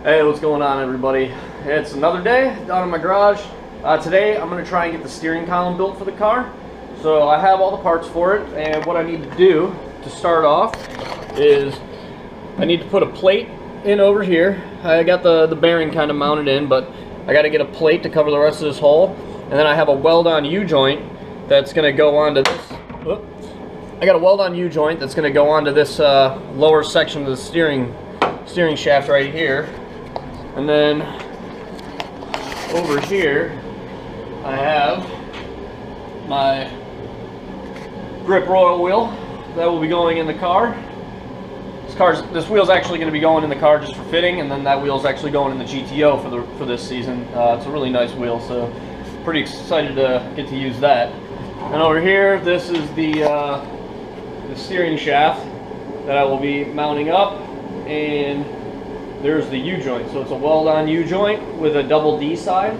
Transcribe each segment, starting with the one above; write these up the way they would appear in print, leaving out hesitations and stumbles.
Hey, what's going on, everybody? It's another day down in my garage. Today I'm going to try and get the steering column built for the car. So I have all the parts for it, and what I need to do to start off is I need to put a plate in over here. I got the bearing kind of mounted in, but I got to get a plate to cover the rest of this hole, and then I have a weld-on U-joint that's going to go onto this. I got a weld-on U-joint that's going to go onto this lower section of the steering shaft right here. And then over here I have my grip royal wheel that will be going in the car. This wheel's actually going to be going in the car just for fitting, and then that wheel's actually going in the GTO for this season. It's a really nice wheel, so pretty excited to get to use that. And over here, this is the steering shaft that I will be mounting up, and there's the U-joint. So it's a weld-on U-joint with a double D side.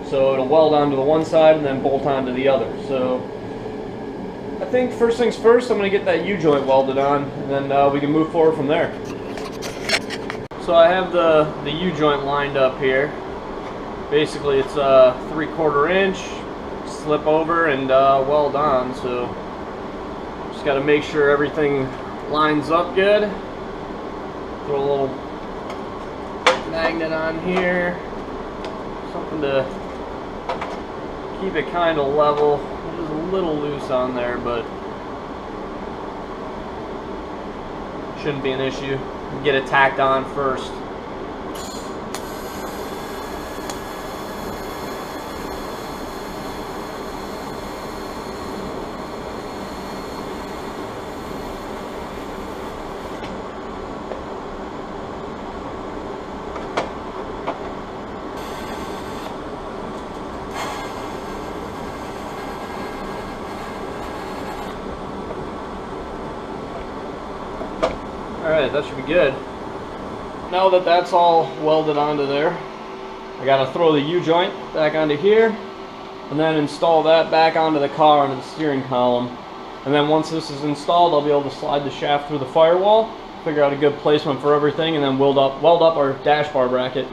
So it'll weld onto the one side and then bolt onto the other. So I think first things first, I'm going to get that U-joint welded on, and then we can move forward from there. So I have the U-joint lined up here. Basically it's a 3/4 inch, slip over and weld on. So just got to make sure everything lines up good. Throw a little magnet on here, something to keep it kind of level. It is a little loose on there, but shouldn't be an issue. Get it tacked on first. Alright, that should be good. Now that that's all welded onto there, I gotta throw the U-joint back onto here, and then install that back onto the car, onto the steering column. And then once this is installed, I'll be able to slide the shaft through the firewall, figure out a good placement for everything, and then weld up our dash bar bracket.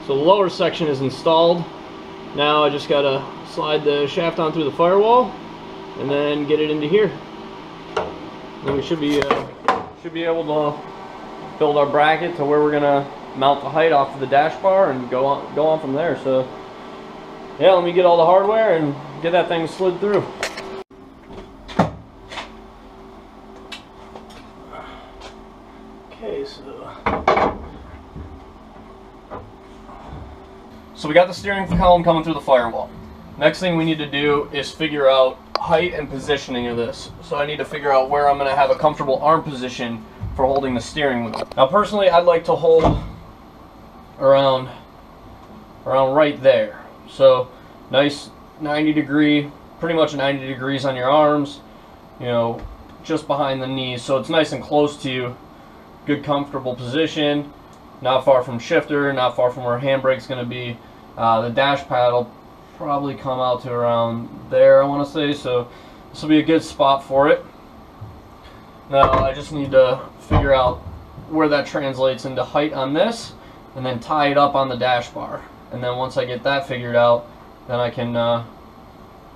So the lower section is installed. Now I just gotta slide the shaft on through the firewall and then get it into here. Then we should be able to build our bracket to where we're gonna mount the height off of the dash bar and go on from there. So yeah, let me get all the hardware and get that thing slid through. Okay, so we got the steering column coming through the firewall. Next thing we need to do is figure out height and positioning of this. So I need to figure out where I'm going to have a comfortable arm position for holding the steering wheel. Now personally, I'd like to hold around right there. So nice 90 degree, pretty much 90 degrees on your arms, you know, just behind the knees. So it's nice and close to you. Good comfortable position, not far from shifter, not far from where handbrake's going to be. The dash pad will probably come out to around there, I want to say, so this will be a good spot for it. Now I just need to figure out where that translates into height on this, and then tie it up on the dash bar. And then once I get that figured out, then I can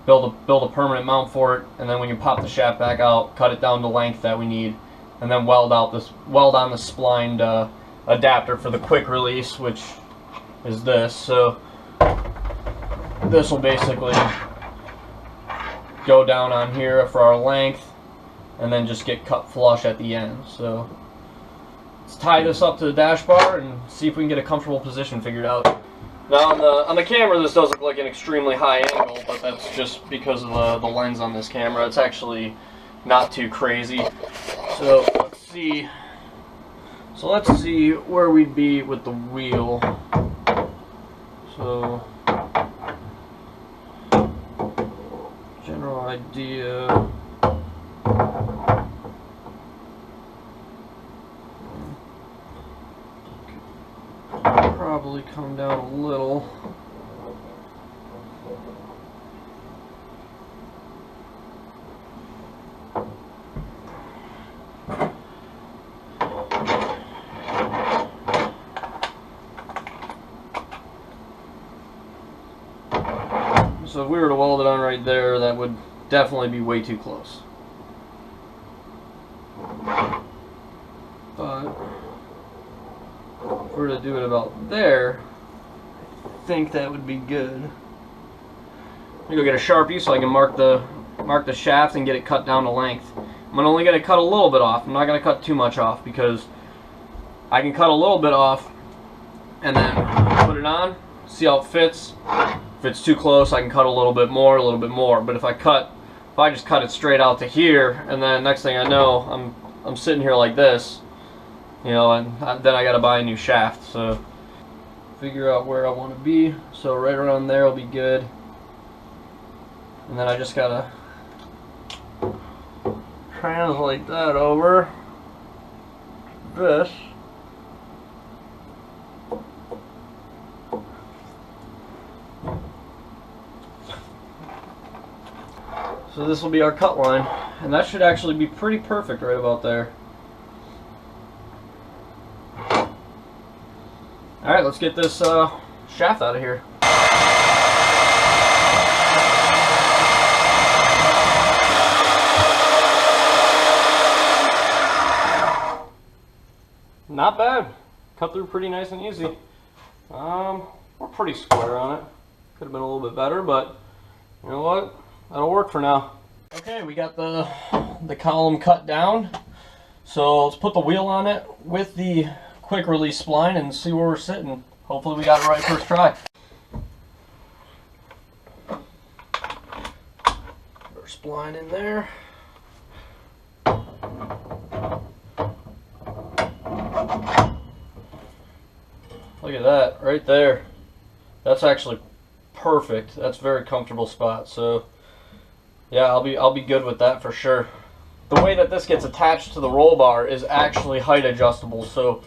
build a permanent mount for it. And then when you pop the shaft back out, cut it down to length that we need, and then weld on the splined adapter for the quick release, which is this. So this will basically go down on here for our length and then just get cut flush at the end. So let's tie this up to the dash bar and see if we can get a comfortable position figured out. Now on the camera, this does look like an extremely high angle, but that's just because of the lens on this camera. It's actually not too crazy. So let's see where we'd be with the wheel. So general idea. Probably come down a little. So if we were to weld it on right there, that would definitely be way too close. But if we were to do it about there, I think that would be good. Let me go get a Sharpie so I can mark the shaft and get it cut down to length. I'm only going to cut a little bit off. I'm not going to cut too much off because I can cut a little bit off and then put it on, see how it fits. If it's too close, I can cut a little bit more. But if I just cut it straight out to here, and then next thing I know, I'm sitting here like this, you know, and then I got to buy a new shaft. So figure out where I want to be. So right around there will be good. And then I just gotta translate that over this. So this will be our cut line, and that should actually be pretty perfect right about there. Alright, let's get this shaft out of here. Not bad. Cut through pretty nice and easy. We're pretty square on it. Could have been a little bit better, but you know what? That'll work for now. Okay, we got the column cut down. So let's put the wheel on it with the quick release spline and see where we're sitting. Hopefully we got it right first try. Put our spline in there. Look at that right there. That's actually perfect. That's a very comfortable spot. So yeah, I'll be good with that for sure. The way that this gets attached to the roll bar is actually height adjustable. So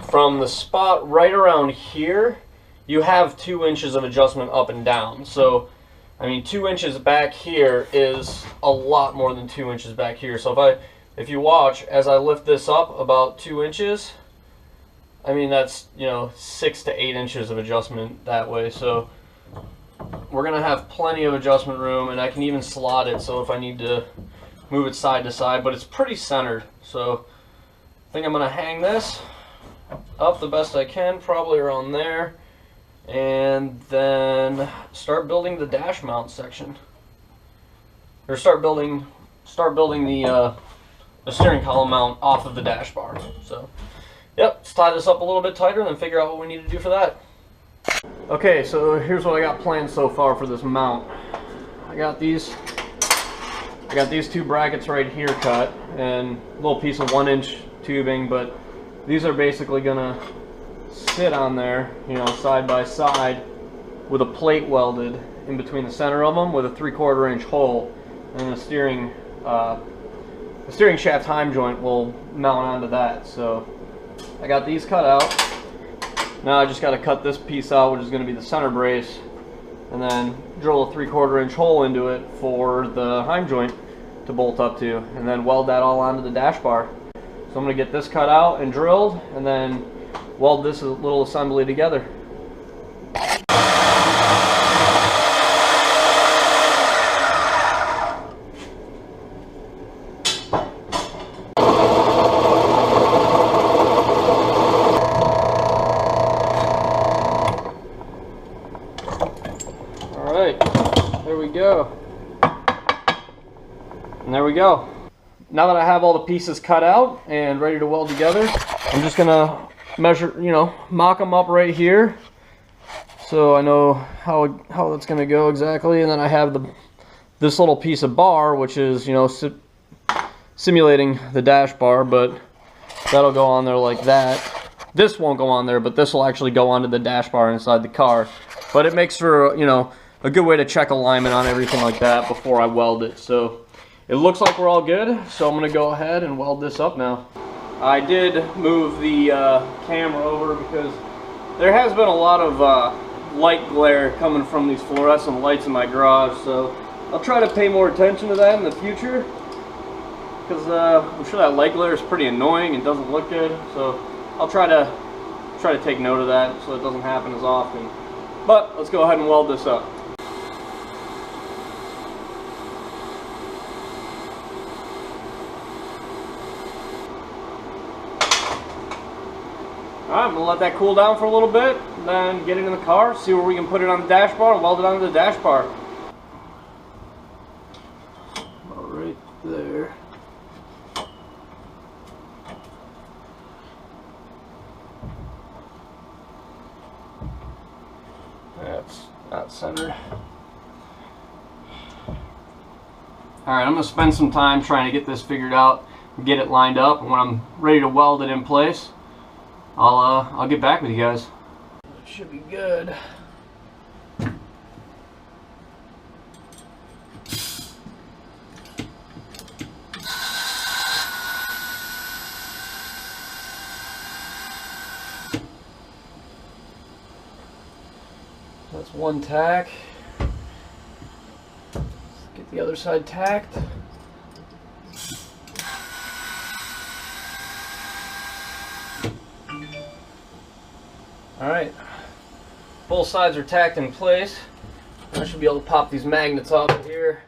from the spot right around here, you have 2 inches of adjustment up and down. So I mean, 2 inches back here is a lot more than 2 inches back here. So if you watch as I lift this up about 2 inches, I mean, that's, you know, 6 to 8 inches of adjustment that way. So we're gonna have plenty of adjustment room, and I can even slot it so if I need to move it side to side, but it's pretty centered. So I think I'm gonna hang this up the best I can, probably around there, and then start building the dash mount section, or start building the steering column mount off of the dash bar. So yep, let's tie this up a little bit tighter and then figure out what we need to do for that. Okay, so here's what I got planned so far for this mount. I got these 2 brackets right here cut, and a little piece of 1-inch tubing, but these are basically gonna sit on there, you know, side by side with a plate welded in between the center of them with a 3/4 inch hole, and the steering shaft heim joint will mount onto that. So I got these cut out. Now I just got to cut this piece out, which is going to be the center brace, and then drill a 3/4 inch hole into it for the heim joint to bolt up to, and then weld that all onto the dash bar. So I'm going to get this cut out and drilled, and then weld this little assembly together. And there we go. Now that I have all the pieces cut out and ready to weld together, I'm just gonna measure, you know, mock them up right here so I know how that's gonna go exactly. And then I have this little piece of bar, which is, you know, simulating the dash bar, but that'll go on there like that. This won't go on there, but this will actually go onto the dash bar inside the car. But it makes for, you know, a good way to check alignment on everything like that before I weld it. So it looks like we're all good, so I'm going to go ahead and weld this up now. I did move the camera over because there has been a lot of light glare coming from these fluorescent lights in my garage, so I'll try to pay more attention to that in the future. because I'm sure that leg glare is pretty annoying and doesn't look good. So I'll try to take note of that so it doesn't happen as often. But let's go ahead and weld this up. Alright, I'm going to let that cool down for a little bit, and then get it in the car, see where we can put it on the dash bar, and weld it onto the dash bar. Right there. That's not centered. Alright, I'm going to spend some time trying to get this figured out, and get it lined up, and when I'm ready to weld it in place, I'll get back with you guys. It should be good. That's one tack. Let's get the other side tacked. Alright, both sides are tacked in place. I should be able to pop these magnets off of here.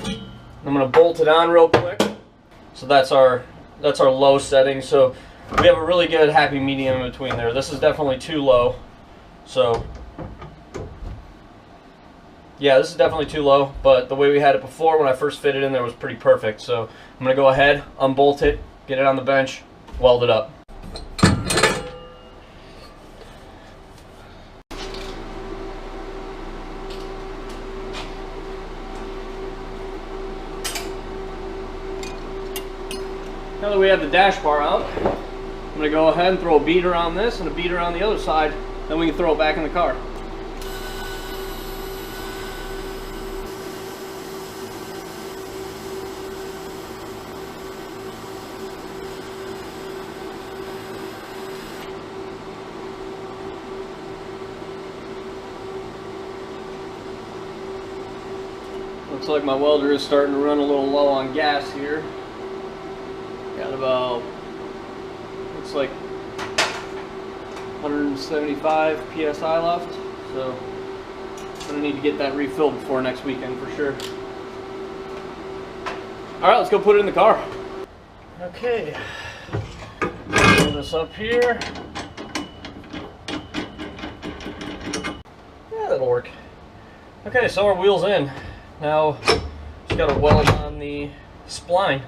I'm going to bolt it on real quick. So that's our low setting. So we have a really good happy medium in between there. This is definitely too low. So yeah, this is definitely too low, but the way we had it before when I first fitted in there was pretty perfect. So I'm going to go ahead, unbolt it, get it on the bench, weld it up. Now that we have the dash bar out, I'm going to go ahead and throw a beater on this and a beater on the other side, then we can throw it back in the car. Looks like my welder is starting to run a little low on gas here. Got about, looks like 175 PSI left, so I'm gonna need to get that refilled before next weekend for sure. Alright, let's go put it in the car. Okay, pull this up here. Yeah, that'll work. Okay, so our wheel's in. Now, just got to weld on the spline.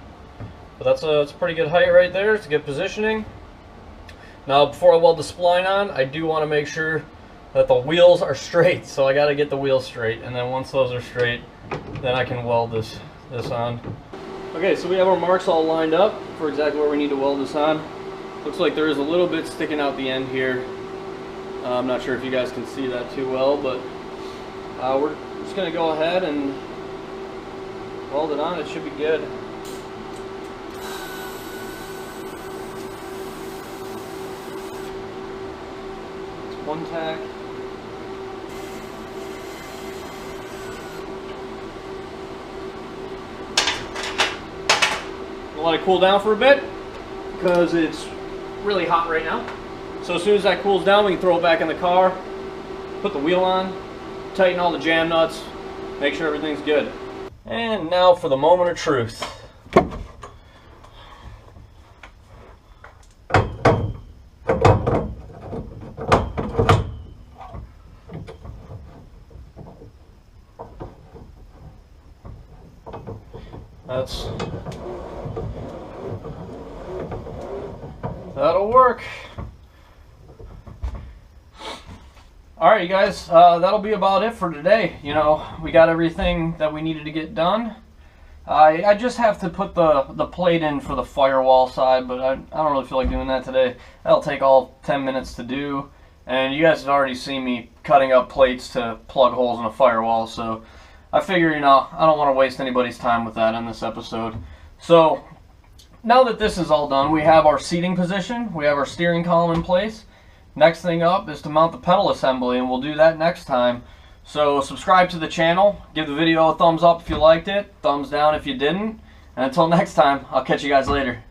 But that's a pretty good height right there. It's a good positioning. Now, before I weld the spline on, I do want to make sure that the wheels are straight. So I got to get the wheels straight, and then once those are straight, then I can weld this on. Okay, so we have our marks all lined up for exactly where we need to weld this on. Looks like there is a little bit sticking out the end here. I'm not sure if you guys can see that too well, but we're just going to go ahead and weld it on. It should be good. It's one tack. We'll let it cool down for a bit because it's really hot right now. So as soon as that cools down, we can throw it back in the car, put the wheel on, tighten all the jam nuts, make sure everything's good. And now for the moment of truth. That'll work. Alright, you guys, that'll be about it for today. You know, we got everything that we needed to get done. I just have to put the plate in for the firewall side, but I don't really feel like doing that today. That'll take all 10 minutes to do. And you guys have already seen me cutting up plates to plug holes in a firewall, so I figure, you know, I don't want to waste anybody's time with that on this episode. So, now that this is all done, we have our seating position, we have our steering column in place. Next thing up is to mount the pedal assembly, and we'll do that next time. So subscribe to the channel, give the video a thumbs up if you liked it, thumbs down if you didn't, And until next time, I'll catch you guys later.